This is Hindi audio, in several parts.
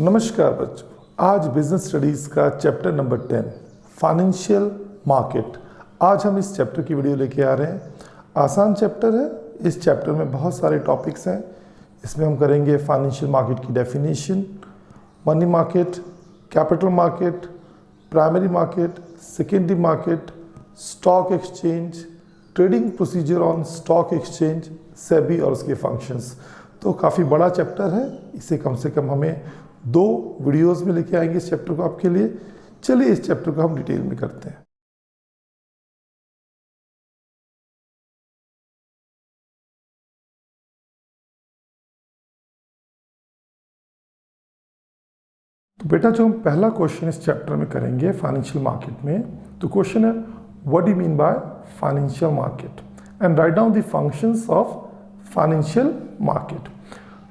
नमस्कार बच्चों, आज बिजनेस स्टडीज़ का चैप्टर नंबर 10 फाइनेंशियल मार्केट। आज हम इस चैप्टर की वीडियो लेके आ रहे हैं। आसान चैप्टर है। इस चैप्टर में बहुत सारे टॉपिक्स हैं। इसमें हम करेंगे फाइनेंशियल मार्केट की definition, money market, capital market, primary market, secondary market, stock exchange, trading procedure on stock exchange, SEBI और उसके फंक्शंस। तो काफ़ी बड़ा चैप्टर है। इसे कम से कम हमें 2 वीडियोस में लेके आएंगे इस चैप्टर को आपके लिए। चलिए इस चैप्टर को हम डिटेल में करते हैं। तो बेटा, जो हम पहला क्वेश्चन इस चैप्टर में करेंगे फाइनेंशियल मार्केट में, तो क्वेश्चन है what do you mean by financial market and write down the functions of financial market.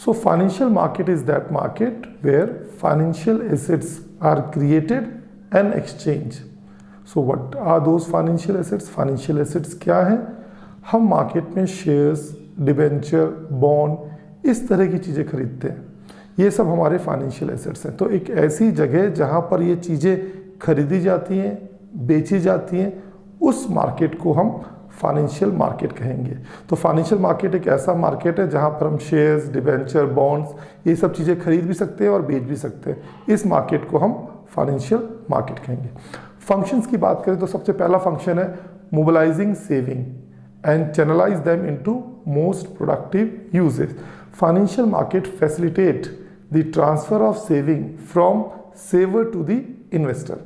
So financial market is that market where financial assets are created and exchanged. So what are those financial assets? Financial assets क्या हैं? हम मार्केट में शेयर्स, डिबेंचर, बॉन्ड, इस तरह की चीज़ें खरीदते हैं। ये सब हमारे फाइनेंशियल एसेट्स हैं। तो एक ऐसी जगह जहाँ पर ये चीज़ें खरीदी जाती हैं, बेची जाती हैं, उस मार्केट को हम फाइनेंशियल मार्केट कहेंगे। तो फाइनेंशियल मार्केट एक ऐसा मार्केट है जहां पर हम शेयर्स, डिबेंचर, बॉन्ड्स, ये सब चीज़ें खरीद भी सकते हैं और बेच भी सकते हैं। इस मार्केट को हम फाइनेंशियल मार्केट कहेंगे। फंक्शंस की बात करें तो सबसे पहला फंक्शन है mobilising saving and channelise them into most productive uses. Financial market facilitate the transfer of saving from saver to the investor.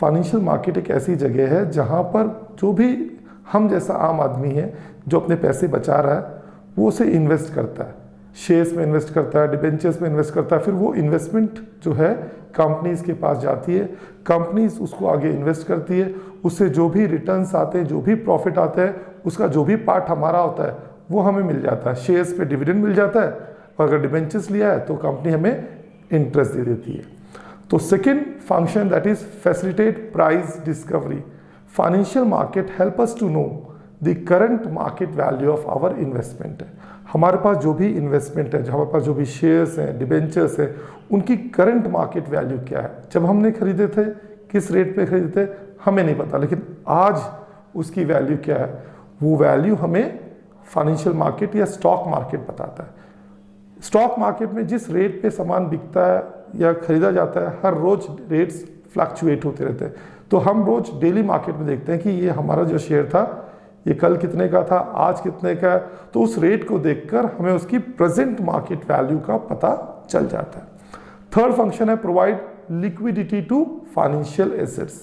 Financial market एक ऐसी जगह है जहाँ पर जो भी हम जैसा आम आदमी है जो अपने पैसे बचा रहा है वो उसे इन्वेस्ट करता है, शेयर्स में इन्वेस्ट करता है, डिबेंचर्स में इन्वेस्ट करता है। फिर वो इन्वेस्टमेंट जो है कंपनीज के पास जाती है, कंपनीज उसको आगे इन्वेस्ट करती है, उससे जो भी रिटर्न्स आते हैं, जो भी प्रॉफिट आता है, उसका जो भी पार्ट हमारा होता है वो हमें मिल जाता है। शेयर्स पे डिविडेंड मिल जाता है और अगर डिबेंचर्स लिया है तो कंपनी हमें इंटरेस्ट दे देती है। तो second function that is facilitate price discovery. Financial market help us to know the current market value of our investment. हमारे पास जो भी इन्वेस्टमेंट है, हमारे पास जो भी शेयर्स हैं, डिबेंचर्स हैं, उनकी करंट मार्केट वैल्यू क्या है. जब हमने खरीदे थे किस रेट पे खरीदे थे हमें नहीं पता, लेकिन आज उसकी वैल्यू क्या है वो वैल्यू हमें फाइनेंशियल मार्केट या स्टॉक मार्केट बताता है. स्टॉक मार्केट में जिस रेट पे सामान बिकता है या खरीदा जाता है, हर रोज रेट्स फ्लक्चुएट होते रहते हैं. तो हम रोज डेली मार्केट में देखते हैं कि ये हमारा जो शेयर था ये कल कितने का था, आज कितने का है. तो उस रेट को देखकर हमें उसकी प्रेजेंट मार्केट वैल्यू का पता चल जाता है. थर्ड फंक्शन है provide liquidity to financial assets.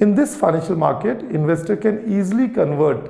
In this financial market investor can easily convert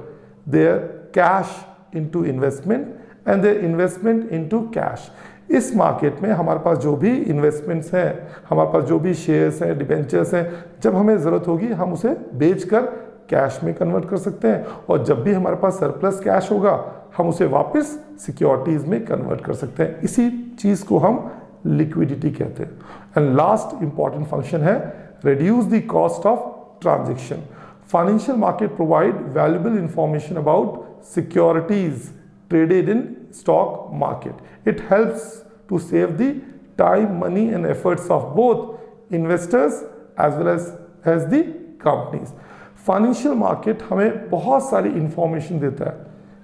their cash into investment and their investment into cash. इस मार्केट में हमारे पास जो भी इन्वेस्टमेंट्स हैं, हमारे पास जो भी शेयर्स हैं, डिबेंचर्स हैं, जब हमें ज़रूरत होगी हम उसे बेचकर कैश में कन्वर्ट कर सकते हैं और जब भी हमारे पास सरप्लस कैश होगा हम उसे वापस सिक्योरिटीज़ में कन्वर्ट कर सकते हैं. इसी चीज़ को हम लिक्विडिटी कहते हैं. एंड लास्ट इंपॉर्टेंट फंक्शन है reduce the cost of transaction. Financial market provide valuable information about securities traded in stock market. It helps to save the time, money and efforts of both investors as well as the companies. Financial market हमें बहुत सारी इंफॉर्मेशन देता है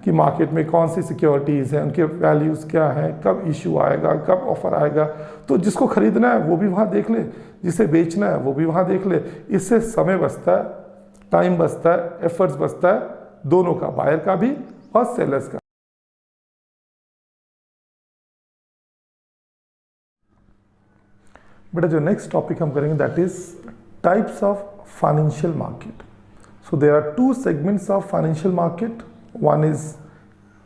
कि मार्केट में कौन सी सिक्योरिटीज़ हैं, उनके वैल्यूज़ क्या हैं, कब इशू आएगा, कब ऑफर आएगा. तो जिसको खरीदना है वो भी वहाँ देख ले, जिसे बेचना है वो भी वहाँ देख ले. इससे समय बचता है, टाइम बचता है, एफर्ट्स बचता है, दोनों का, बायर का भी और सेलर्स का. बेटा, जो नेक्स्ट टॉपिक हम करेंगे that is types of financial market. So there are 2 segments of financial market. One is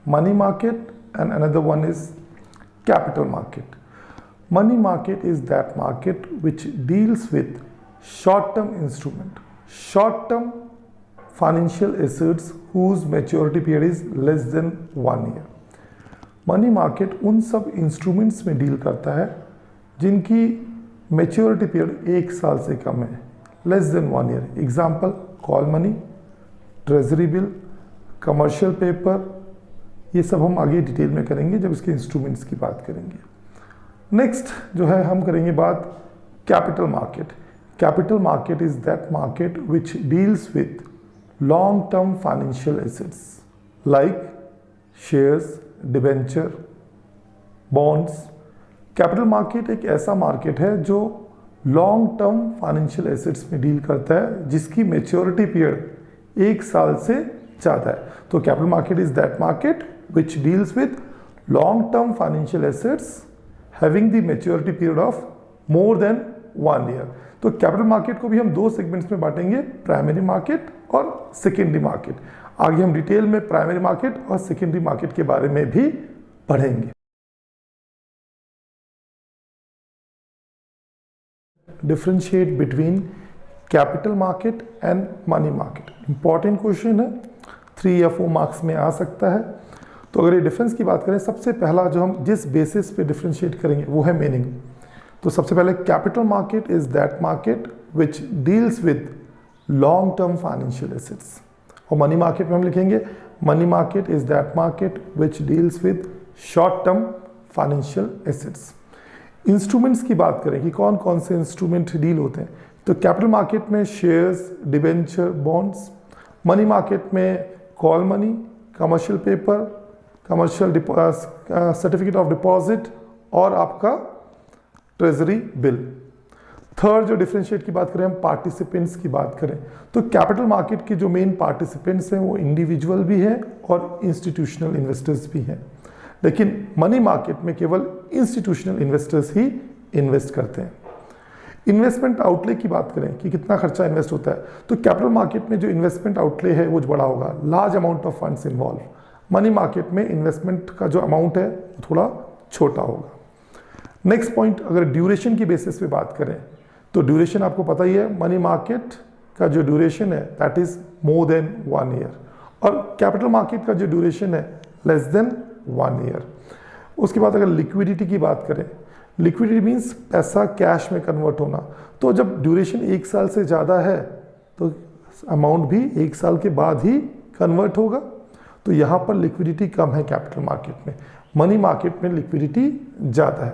money market and another one is capital market. Money market is that market which deals with short term instrument, short term financial assets whose maturity period is less than 1 year. Money market उन सब इंस्ट्रूमेंट्स में डील करता है जिनकी मैच्योरिटी पीरियड 1 साल से कम है, less than 1 year. Example call money, treasury bill, commercial paper, ये सब हम आगे डिटेल में करेंगे जब इसके इंस्ट्रूमेंट्स की बात करेंगे. नेक्स्ट जो है हम करेंगे बात capital market. Capital market is that market which deals with long-term financial assets like shares, debenture, bonds. Capital market एक ऐसा मार्केट है जो लॉन्ग टर्म फाइनेंशियल एसेट्स में डील करता है जिसकी मेच्योरिटी पीरियड 1 साल से ज़्यादा है. तो capital market is that market which deals with long term financial assets having the maturity period of more than 1 year. तो कैपिटल मार्केट को भी हम 2 सेगमेंट्स में बांटेंगे, प्राइमरी मार्केट और सेकेंडरी मार्केट. आगे हम डिटेल में प्राइमरी मार्केट और सेकेंडरी मार्केट के बारे में भी पढ़ेंगे. Differentiate between capital market and money market. Important question है, 3 या 4 मार्क्स में आ सकता है. तो अगर ये डिफरेंस की बात करें, सबसे पहला जो हम जिस बेसिस पे डिफरेंशिएट करेंगे वो है मीनिंग. तो सबसे पहले capital market is that market which deals with long term financial assets. और मनी मार्केट में हम लिखेंगे money market is that market which deals with short term financial assets. Instruments की बात करें कि कौन कौन से इंस्ट्रूमेंट डील होते हैं, तो कैपिटल मार्केट में shares, debenture, bonds. Money market में call money, commercial paper, commercial certificate of deposit और आपका ट्रेजरी बिल. थर्ड जो डिफरेंशिएट की बात करें, हम पार्टिसिपेंट्स की बात करें, तो कैपिटल मार्केट के जो मेन पार्टिसिपेंट्स हैं वो इंडिविजुअल भी हैं और इंस्टीट्यूशनल इन्वेस्टर्स भी हैं. लेकिन मनी मार्केट में केवल इंस्टीट्यूशनल इन्वेस्टर्स ही इन्वेस्ट करते हैं. इन्वेस्टमेंट आउटले की बात करें कि कितना खर्चा इन्वेस्ट होता है, तो कैपिटल मार्केट में जो इन्वेस्टमेंट आउटले है वो बड़ा होगा, large amount of funds involve. Money market में इन्वेस्टमेंट का जो अमाउंट है वो थोड़ा छोटा होगा. नेक्स्ट पॉइंट, अगर ड्यूरेशन की बेसिस पे बात करें तो ड्यूरेशन आपको पता ही है, मनी मार्केट का जो ड्यूरेशन है that is more than 1 year और कैपिटल मार्केट का जो ड्यूरेशन है लेस देन 1 ईयर. उसके बाद अगर लिक्विडिटी की बात करें, लिक्विडिटी मीन्स पैसा कैश में कन्वर्ट होना. तो जब ड्यूरेशन 1 साल से ज़्यादा है तो अमाउंट भी 1 साल के बाद ही कन्वर्ट होगा. तो यहाँ पर लिक्विडिटी कम है कैपिटल मार्केट में, मनी मार्केट में लिक्विडिटी ज़्यादा है.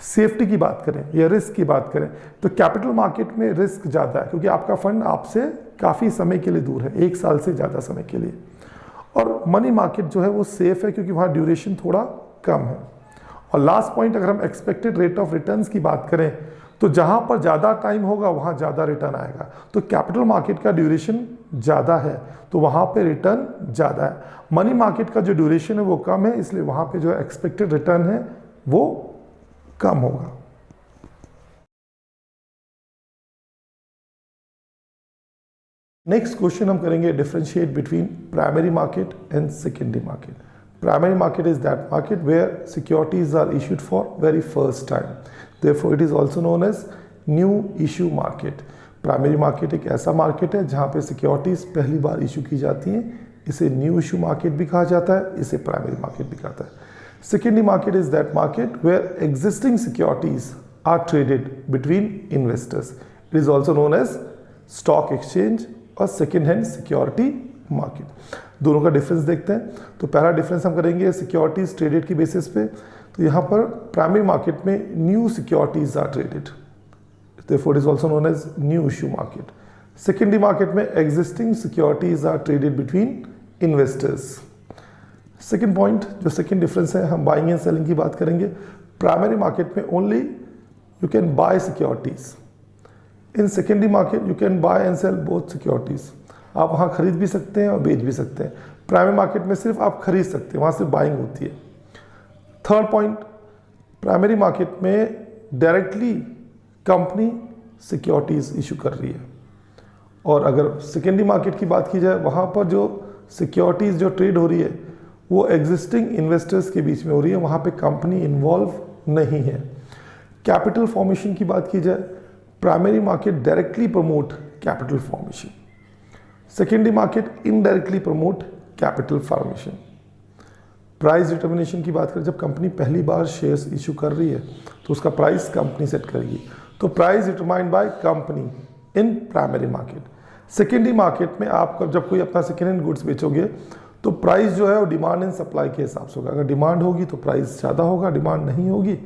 सेफ्टी की बात करें या रिस्क की बात करें तो कैपिटल मार्केट में रिस्क ज़्यादा है क्योंकि आपका फंड आपसे काफ़ी समय के लिए दूर है, 1 साल से ज़्यादा समय के लिए. और मनी मार्केट जो है वो सेफ है क्योंकि वहाँ ड्यूरेशन थोड़ा कम है. और लास्ट पॉइंट, अगर हम एक्सपेक्टेड रेट ऑफ रिटर्न्स की बात करें तो जहाँ पर ज़्यादा टाइम होगा वहाँ ज़्यादा रिटर्न आएगा. तो कैपिटल मार्केट का ड्यूरेशन ज़्यादा है तो वहाँ पे रिटर्न ज़्यादा है. मनी मार्केट का जो ड्यूरेशन है वो कम है, इसलिए वहाँ पे जो एक्सपेक्टेड रिटर्न है वो कम होगा. नेक्स्ट क्वेश्चन हम करेंगे differentiate between primary market and secondary market. Primary market is that market where securities are issued for very first time. Therefore, it is also known as new issue market. Primary market एक ऐसा market है जहाँ पे securities पहली बार issue की जाती हैं. इसे new issue market भी कहा जाता है, इसे primary market भी कहता है. Secondary market is that market where existing securities are traded between investors. It is also known as stock exchange और second hand security मार्केट. दोनों का डिफरेंस देखते हैं. तो पहला डिफरेंस हम करेंगे सिक्योरिटीज ट्रेडेड की बेसिस पे. तो यहाँ पर प्राइमरी मार्केट में new securities are traded, therefore it is also known as new issue market. Secondary market में existing securities are traded between investors. Second point जो सेकेंड डिफरेंस है, हम बाइंग एंड सेलिंग की बात करेंगे. प्राइमरी मार्केट में only you can buy securities. In secondary market you can buy and sell both securities. आप वहाँ खरीद भी सकते हैं और बेच भी सकते हैं. प्राइमरी मार्केट में सिर्फ आप खरीद सकते हैं, वहाँ सिर्फ बाइंग होती है. थर्ड पॉइंट, प्राइमरी मार्केट में डायरेक्टली कंपनी सिक्योरिटीज इशू कर रही है. और अगर सेकेंडरी मार्केट की बात की जाए, वहाँ पर जो सिक्योरिटीज जो ट्रेड हो रही है वो एग्जिस्टिंग इन्वेस्टर्स के बीच में हो रही है, वहाँ पे कंपनी इन्वॉल्व नहीं है. कैपिटल फॉर्मेशन की बात की जाए, primary market directly promote capital formation, secondary market indirectly promote capital formation. Price determination की बात करें, जब कंपनी पहली बार शेयर्स इशू कर रही है तो उसका प्राइस कंपनी सेट करेगी. तो price determined by company in primary market. Secondary market में आप जब कोई अपना सेकेंड हैंड गुड्स बेचोगे तो प्राइस जो है वो डिमांड एंड सप्लाई के हिसाब से होगा. अगर डिमांड होगी तो प्राइस ज़्यादा होगा, डिमांड नहीं होगी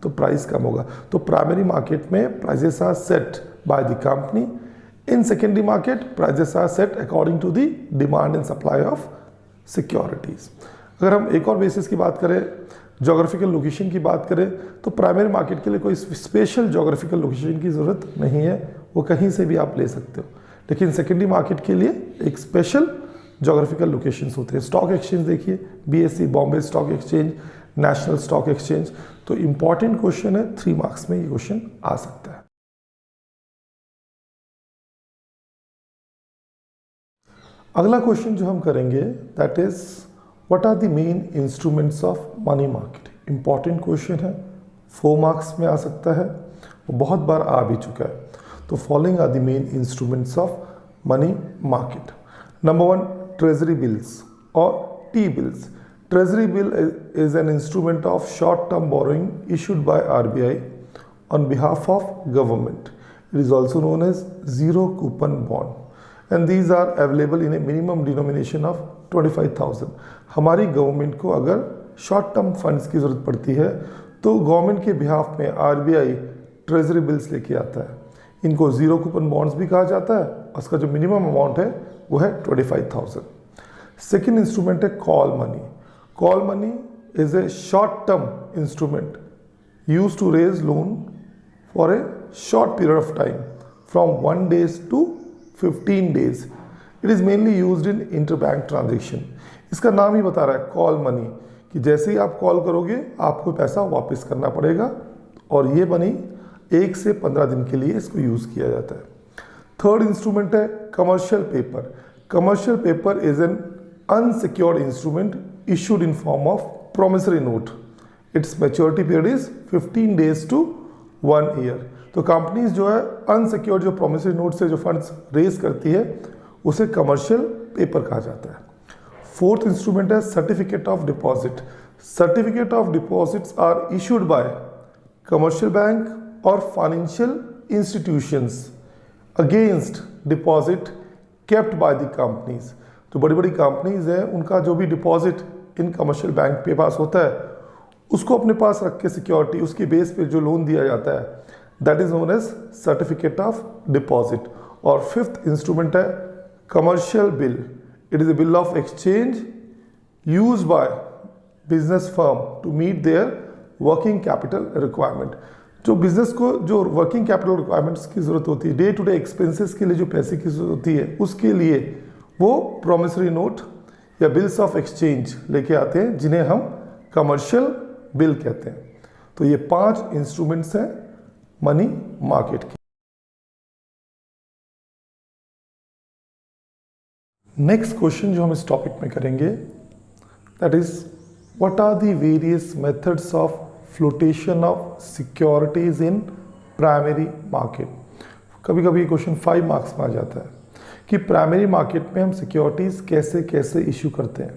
तो प्राइस कम होगा। तो प्राइमरी मार्केट में prices are set by the company, in secondary market prices are set according to the demand and supply of securities. अगर हम एक और बेसिस की बात करें, जोग्राफिकल लोकेशन की बात करें, तो प्राइमरी मार्केट के लिए कोई स्पेशल जोग्राफिकल लोकेशन की ज़रूरत नहीं है, वो कहीं से भी आप ले सकते हो। लेकिन सेकेंडरी मार्केट के लिए एक स्पेशल जोग्राफिकल लोकेशंस होते हैं। स्टॉक एक्सचेंज देखिए, BSE Bombay stock exchange, national stock exchange. तो इंपॉर्टेंट क्वेश्चन है, 3 मार्क्स में ये क्वेश्चन आ सकता है। अगला क्वेश्चन जो हम करेंगे that is what are the main instruments of money market. Important question है, 4 मार्क्स में आ सकता है, वो बहुत बार आ भी चुका है। तो following are the main instruments of money market. Number 1, treasury bills और T bills. Treasury bill is an instrument of short-term borrowing issued by RBI on behalf of government. It is also known as zero coupon bond, and these are available in a minimum denomination of 25,000. हमारी गवर्नमेंट को अगर शॉर्ट टर्म फंड्स की ज़रूरत पड़ती है तो गवर्नमेंट के बिहाफ में RBI ट्रेजरी बिल्स लेके आता है। इनको ज़ीरो कूपन बॉन्ड्स भी कहा जाता है। उसका जो मिनिमम अमाउंट है वो है 25,000। सेकेंड इंस्ट्रूमेंट है call money. Call money is a short-term instrument used to raise loan for a short period of time from 1 day to 15 days. It is mainly used in interbank transaction. इसका नाम ही बता रहा है कॉल मनी कि जैसे ही आप कॉल करोगे आपको पैसा वापस करना पड़ेगा, और ये मनी 1 से 15 दिन के लिए इसको यूज़ किया जाता है। थर्ड इंस्ट्रूमेंट है commercial paper. Commercial paper is an unsecured instrument issued in form of promissory note. Its maturity period is 15 days to 1 year. तो कंपनीज जो है अनसिक्योर्ड जो प्रोमिसरी नोट से जो फंड्स रेज करती है उसे कमर्शियल पेपर कहा जाता है। फोर्थ इंस्ट्रूमेंट है certificate of deposit. Certificate of deposits are issued by commercial bank और financial institutions against deposit kept by the companies. जो बड़ी बड़ी कंपनीज हैं उनका जो भी डिपॉजिट इन कमर्शियल बैंक के पास होता है उसको अपने पास रख के सिक्योरिटी उसकी बेस पे जो लोन दिया जाता है that is known as certificate of deposit. और फिफ्थ इंस्ट्रूमेंट है commercial bill. It is a bill of exchange use by business firm to meet their working capital requirement. जो बिजनेस को जो वर्किंग कैपिटल रिक्वायरमेंट्स की जरूरत होती है, डे टू डे एक्सपेंसेस के लिए जो पैसे की जरूरत होती है, उसके लिए वो प्रोमिसरी नोट या बिल्स ऑफ एक्सचेंज लेके आते हैं जिन्हें हम कमर्शियल बिल कहते हैं। तो ये 5 इंस्ट्रूमेंट्स हैं मनी मार्केट के। नेक्स्ट क्वेश्चन जो हम इस टॉपिक में करेंगे that is what are the various methods of flotation of securities in primary market. कभी कभी क्वेश्चन 5 मार्क्स में आ जाता है कि प्राइमरी मार्केट में हम सिक्योरिटीज कैसे कैसे इशू करते हैं।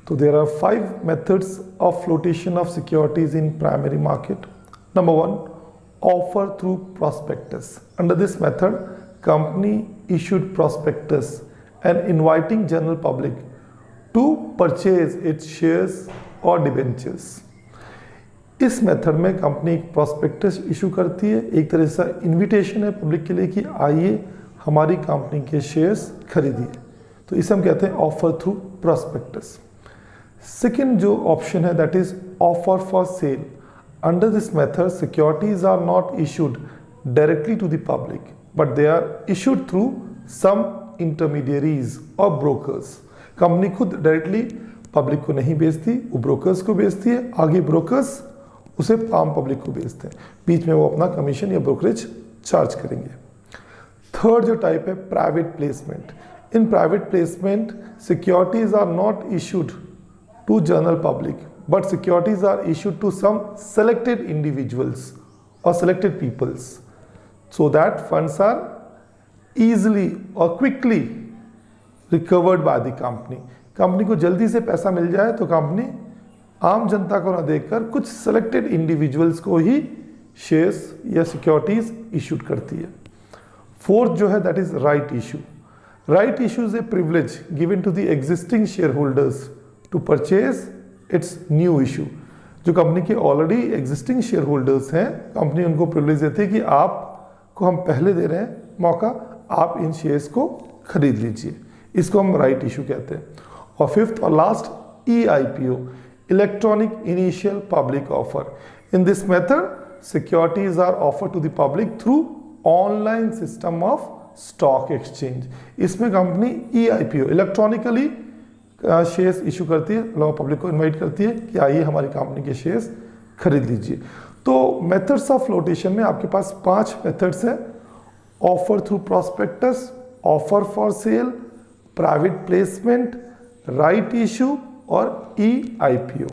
तो there are 5 methods of flotation of securities in primary market. Number 1, offer through prospectus. Under this method company issued prospectus and inviting general public to purchase its shares और डिबेंचर्स। इस मेथड में कंपनी एक प्रोस्पेक्टस इशू करती है, एक तरह से इन्विटेशन है पब्लिक के लिए कि आइए हमारी कंपनी के शेयर्स खरीदिए। तो इसे हम कहते हैं ऑफर थ्रू प्रोस्पेक्टस। सेकेंड जो ऑप्शन है that is offer for sale. Under this method securities are not issued directly to the public but they are issued through some intermediaries और ब्रोकर्स। कंपनी खुद डायरेक्टली पब्लिक को नहीं बेचती, वो ब्रोकर्स को बेचती है, आगे ब्रोकर्स उसे आम पब्लिक को बेचते हैं, बीच में वो अपना कमीशन या ब्रोकरेज चार्ज करेंगे। थर्ड जो टाइप है private placement. In private placement securities are not issued to general public but securities are issued to some selected individuals और selected peoples so that funds are easily और quickly recovered by the company. Company को जल्दी से पैसा मिल जाए तो कंपनी आम जनता को ना देखकर कुछ सेलेक्टेड इंडिविजुअल्स को ही शेयर्स या सिक्योरिटीज इशूड करती है। फोर्थ जो है that is right issue. Right issue is a privilege given to the existing share holders to purchase its new issue. जो कंपनी के ऑलरेडी एग्जिस्टिंग शेयर होल्डर्स हैं, कंपनी उनको प्रिविलेज देती है कि आपको हम पहले दे रहे हैं मौका, आप इन शेयर्स को खरीद लीजिए। इसको हम राइट इशू कहते हैं। और फिफ्थ और last, EIPO, electronic initial public offer. In this method securities are offered to the public through online system of stock exchange. इसमें company EIPO, electronically shares issue करती है, लोग पब्लिक को इनवाइट करती है कि आइए हमारी कंपनी के शेयर्स खरीद लीजिए। तो मेथड्स ऑफ फ्लोटेशन में आपके पास 5 मेथड्स हैं: offer through prospectus, offer for cell, private placement, right issue और EIPO।